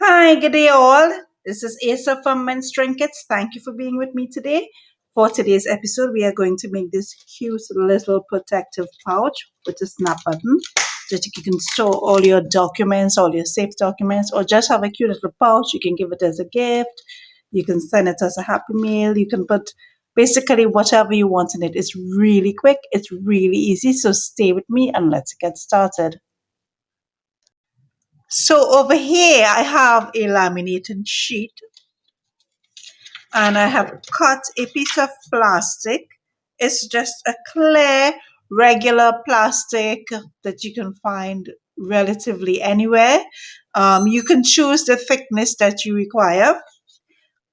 Hi, good day all. This is Asa from Men's Trinkets. Thank you for being with me today. For today's episode, we are going to make this cute little protective pouch with a snap button that you can store all your documents, all your safe documents, or just have a cute little pouch. You can give it as a gift. You can send it as a happy meal. You can put basically whatever you want in it. It's really quick. It's really easy. So stay with me and let's get started. So over here, I have a laminating sheet and I have cut a piece of plastic. It's just a clear, regular plastic that you can find relatively anywhere. You can choose the thickness that you require.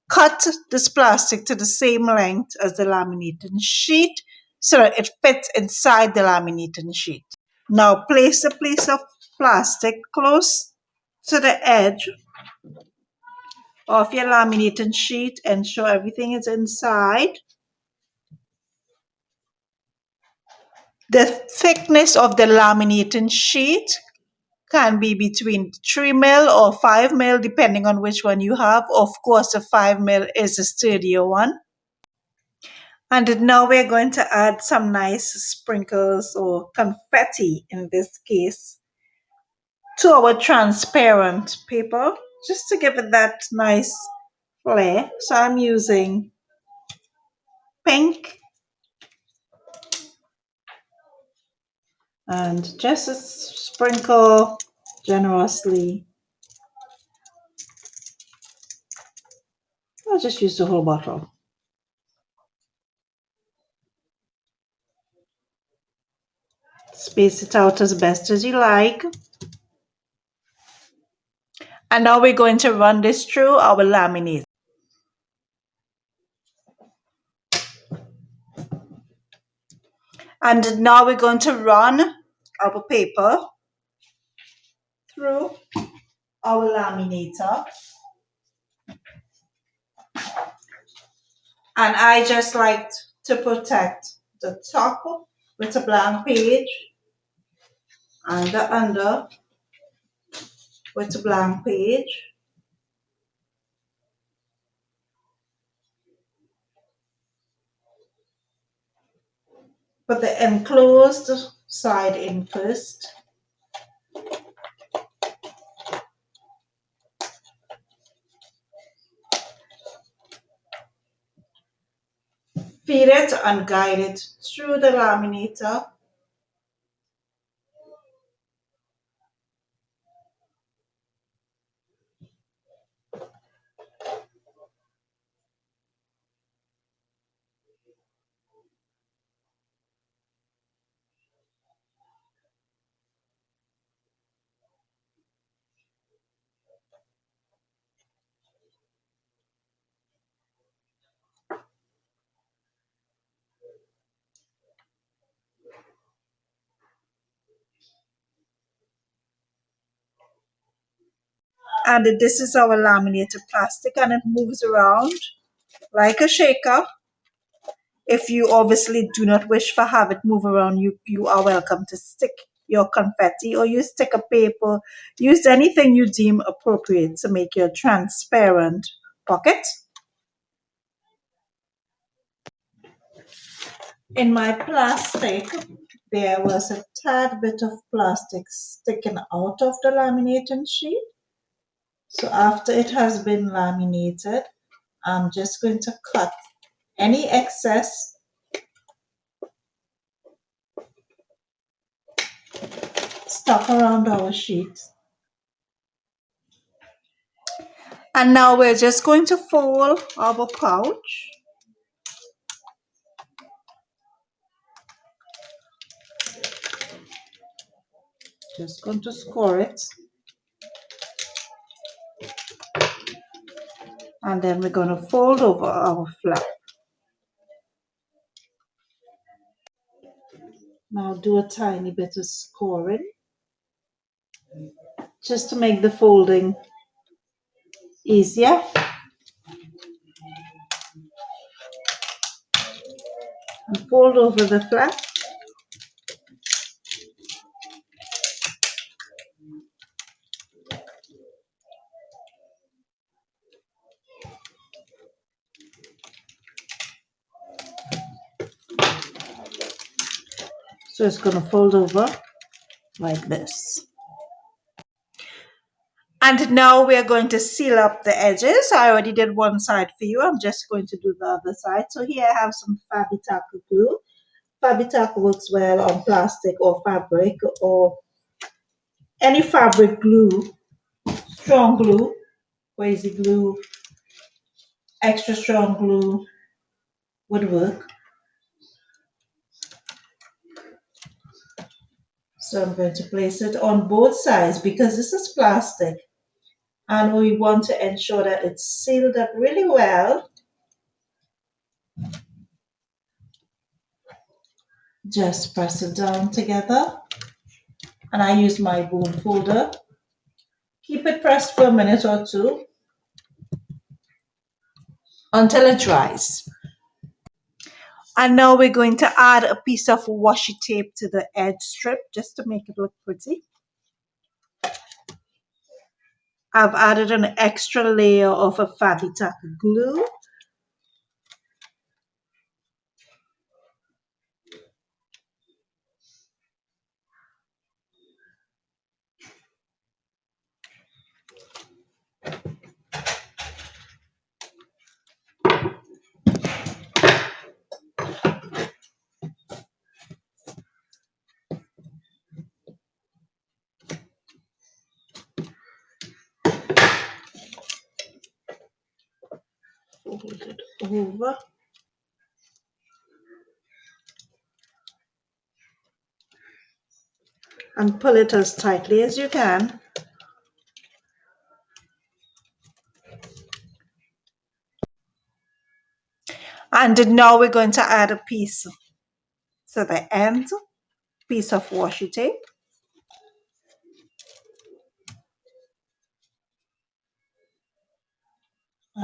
Cut this plastic to the same length as the laminating sheet so that it fits inside the laminating sheet. Now place a piece of plastic close to the edge of your laminating sheet. Ensure everything is inside. The thickness of the laminating sheet can be between 3 mil or 5 mil depending on which one you have. Of course, the 5 mil is a sturdier one. And now we're going to add some nice sprinkles or confetti in this case to our transparent paper just to give it that nice flair. So I'm using pink and just a sprinkle generously. I'll just use the whole bottle. Space it out as best as you like. And now we're going to run this through our laminate. And now we're going to run our paper through our laminator. And I just like to protect the top with a blank page and the under with a blank page. Put the enclosed side in first. Feed it and guide it through the laminator. And this is our laminated plastic and it moves around like a shaker. If you obviously do not wish to have it move around, you are welcome to stick your confetti or use sticker paper. Use anything you deem appropriate to make your transparent pocket. In my plastic, there was a tad bit of plastic sticking out of the laminating sheet. So after it has been laminated, I'm just going to cut any excess stuff around our sheet. And now we're just going to fold our pouch. Just going to score it. And then we're going to fold over our flap. Now do a tiny bit of scoring just to make the folding easier. And fold over the flap. So it's going to fold over like this. And now we're going to seal up the edges. I already did one side for you. I'm just going to do the other side. So here I have some Fabitac glue. Fabitac works well on plastic or fabric or any fabric glue, strong glue, crazy glue, extra strong glue would work. So I'm going to place it on both sides because this is plastic and we want to ensure that it's sealed up really well. Just press it down together and I use my bone folder. Keep it pressed for a minute or two until it dries. And now we're going to add a piece of washi tape to the edge strip just to make it look pretty. I've added an extra layer of a Fabitac glue. Fold it over. And pull it as tightly as you can. And now we're going to add a piece to the end, piece of washi tape.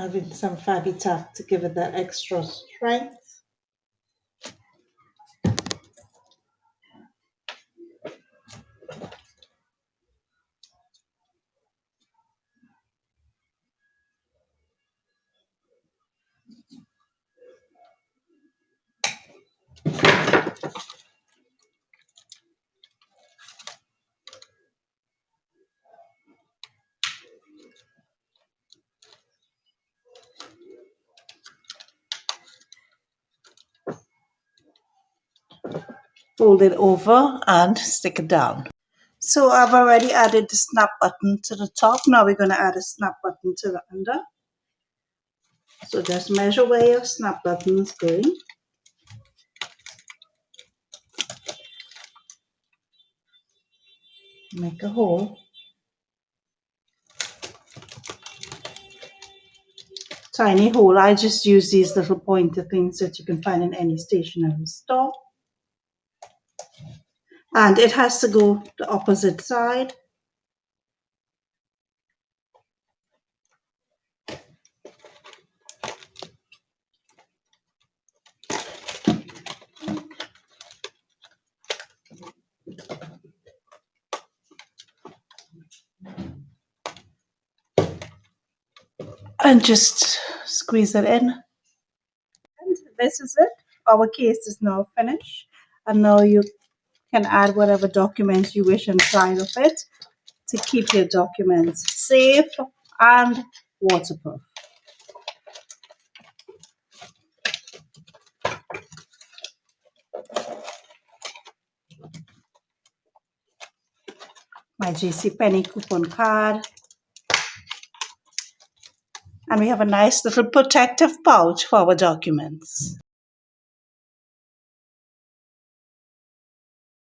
Adding some Fabitac to give it that extra strength. Fold it over and stick it down. So I've already added the snap button to the top. Now we're going to add a snap button to the under. So just measure where your snap button is going. Make a hole. Tiny hole. I just use these little pointer things that you can find in any stationery store. And it has to go the opposite side. And just squeeze it in. And this is it. Our case is now finished. And now you can add whatever documents you wish inside of it to keep your documents safe and waterproof. My JCPenney coupon card. And we have a nice little protective pouch for our documents.